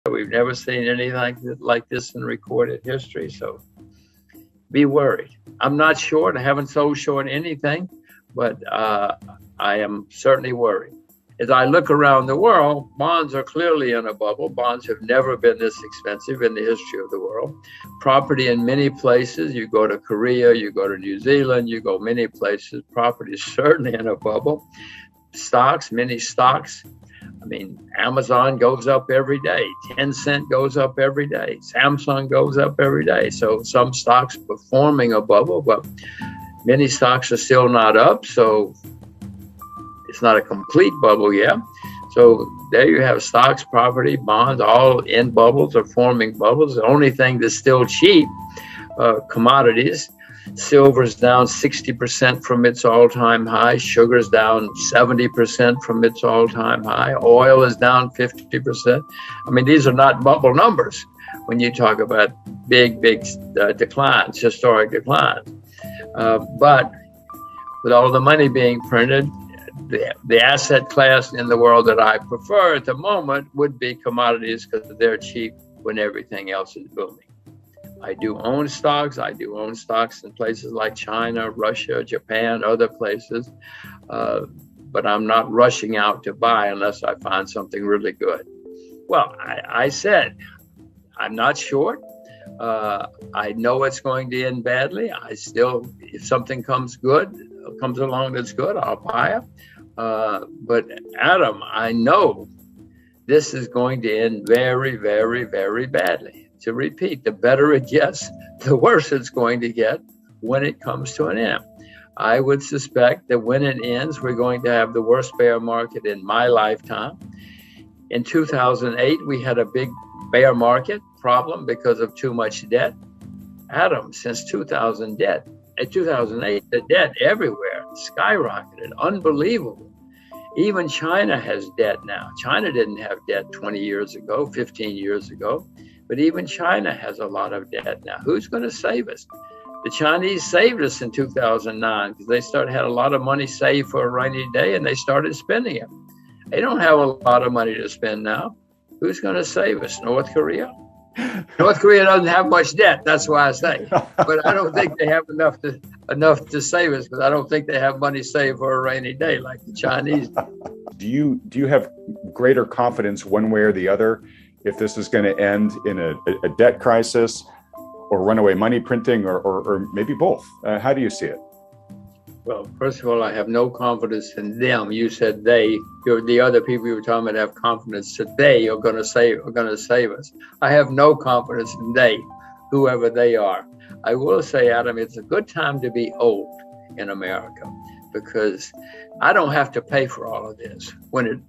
We've never seen anything like this in recorded history. So be worried. I'm not short. I haven't sold short anything, but I am certainly worried. As I look around the world, bonds are clearly in a bubble. Bonds have never been this expensive in the history of the world. Property in many places, you go to Korea, you go to New Zealand, you go many places, property is certainly in a bubble. Stocks, many stocks. I mean, Amazon goes up every day. Tencent goes up every day. Samsung goes up every day. So some stocks performing a bubble, but many stocks are still not up. So it's not a complete bubble yet. So there you have stocks, property, bonds, all in bubbles or forming bubbles. The only thing that's still cheap, commodities. Silver's down 60% from its all-time high. Sugar's down 70% from its all-time high. Oil is down 50%. I mean, these are not bubble numbers when you talk about big declines, historic declines. But with all the money being printed, the asset class in the world that I prefer at the moment would be commodities because they're cheap when everything else is booming. I do own stocks. I do own stocks in places like China, Russia, Japan, other places. But I'm not rushing out to buy unless I find something really good. Well, I said, I'm not short. I know it's going to end badly. If something comes along that's good, I'll buy it. But Adam, I know this is going to end very, very, very badly. To repeat, the better it gets, the worse it's going to get when it comes to an end. I would suspect that when it ends, we're going to have the worst bear market in my lifetime. In 2008, we had a big bear market problem because of too much debt. Adam, since 2008, the debt everywhere skyrocketed, unbelievable. Even China has debt now. China didn't have debt 20 years ago, 15 years ago, but even China has a lot of debt now. Who's going to save us? The Chinese saved us in 2009 because they had a lot of money saved for a rainy day and they started spending it. They don't have a lot of money to spend now. Who's going to save us? North Korea? North Korea doesn't have much debt. That's why I say. But I don't think they have enough to save us because I don't think they have money saved for a rainy day like the Chinese do. Do you have greater confidence one way or the other if this is going to end in a debt crisis or runaway money printing or maybe both? How do you see it? Well, first of all, I have no confidence in them. You said they. The other people you were talking about have confidence that they are going to save us. I have no confidence in they, whoever they are. I will say, Adam, it's a good time to be old in America because I don't have to pay for all of this when it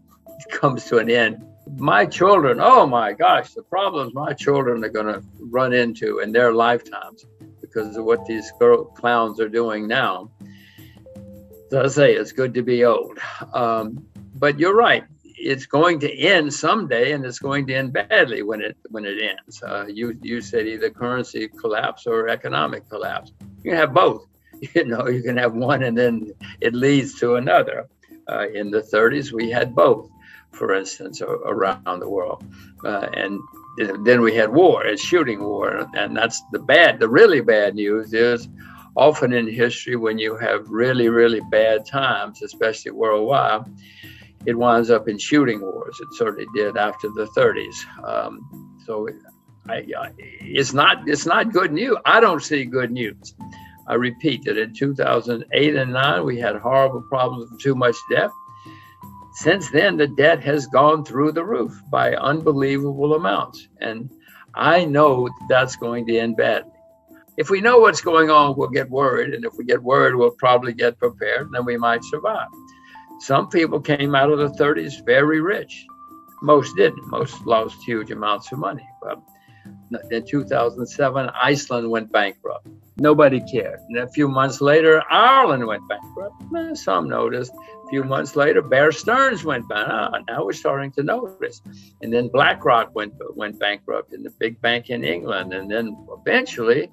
comes to an end. My children, oh my gosh, the problems my children are going to run into in their lifetimes because of what these clowns are doing now. So I say it's good to be old. But you're right. It's going to end someday, and it's going to end badly when it ends. You said either currency collapse or economic collapse. You can have both. You can have one, and then it leads to another. In the 30s, we had both, for instance, around the world, and then we had war, a shooting war, and that's the really bad news is. Often in history, when you have really, really bad times, especially worldwide, it winds up in shooting wars. It certainly did after the 30s. So it's not good news. I don't see good news. I repeat that in 2008 and 9, we had horrible problems with too much debt. Since then, the debt has gone through the roof by unbelievable amounts. And I know that's going to end badly. If we know what's going on, we'll get worried. And if we get worried, we'll probably get prepared, and then we might survive. Some people came out of the 30s very rich. Most didn't. Most lost huge amounts of money. But in 2007, Iceland went bankrupt. Nobody cared. And a few months later, Ireland went bankrupt. Some noticed. A few months later, Bear Stearns went bankrupt. Now we're starting to notice. And then BlackRock went bankrupt in the big bank in England. And then eventually,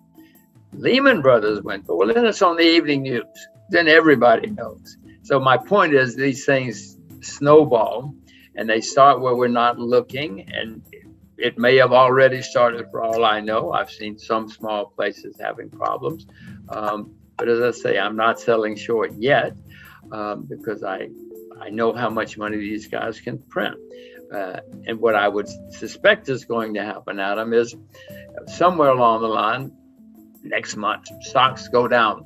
Lehman Brothers went, well, then it's on the evening news. Then everybody knows. So my point is these things snowball and they start where we're not looking. And It may have already started for all I know. I've seen some small places having problems. But as I say, I'm not selling short yet because I know how much money these guys can print. And what I would suspect is going to happen, Adam, is somewhere along the line, next month, stocks go down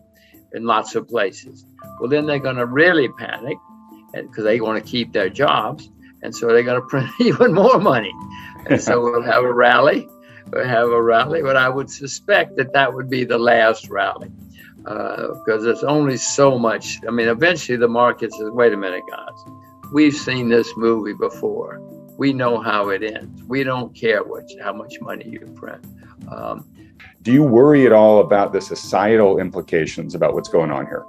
in lots of places. Well, then they're going to really panic because they want to keep their jobs. And so they're going to print even more money. And so we'll have a rally. But I would suspect that would be the last rally because there's only so much. I mean, eventually the market says, wait a minute, guys. We've seen this movie before. We know how it ends. We don't care how much money you print. Do you worry at all about the societal implications about what's going on here?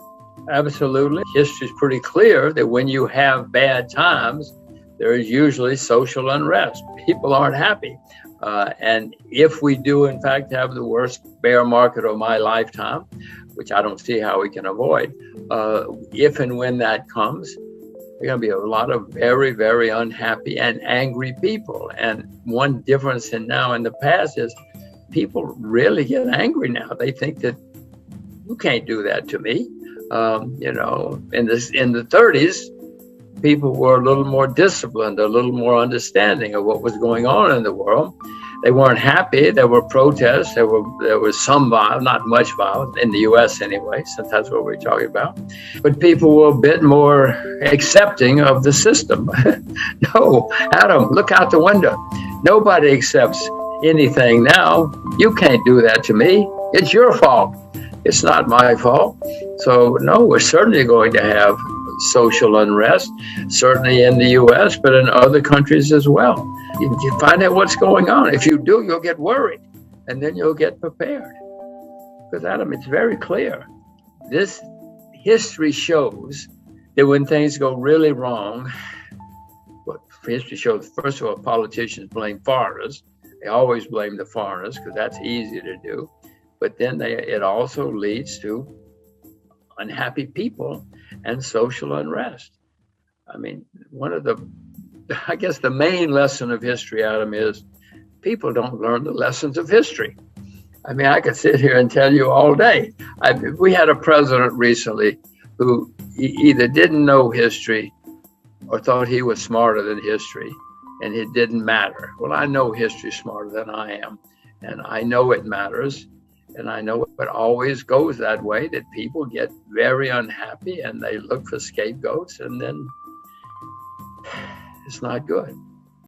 Absolutely. History is pretty clear that when you have bad times, there is usually social unrest. People aren't happy. And if we do, in fact, have the worst bear market of my lifetime, which I don't see how we can avoid, if and when that comes, there are going to be a lot of very, very unhappy and angry people. And one difference in now and the past is people really get angry now. They think that you can't do that to me. In the 30s, people were a little more disciplined, a little more understanding of what was going on in the world. They weren't happy. There were protests. There was some violence, not much violence in the U.S. anyway, since that's what we're talking about. But people were a bit more accepting of the system. No, Adam, look out the window. Nobody accepts anything now. You can't do that to me. It's your fault. It's not my fault. So no, we're certainly going to have social unrest, certainly in the U.S., but in other countries as well. You find out what's going on. If you do, you'll get worried, and then you'll get prepared. Because, Adam, it's very clear. This history shows that when things go really wrong, what history shows, first of all, politicians blame foreigners. They always blame the foreigners because that's easy to do. But then it also leads to unhappy people and social unrest. I mean, I guess the main lesson of history, Adam, is people don't learn the lessons of history. I mean, I could sit here and tell you all day. We had a president recently who either didn't know history or thought he was smarter than history, and it didn't matter. Well, I know history smarter than I am, and I know it matters. And I know it always goes that way, that people get very unhappy and they look for scapegoats, and then it's not good.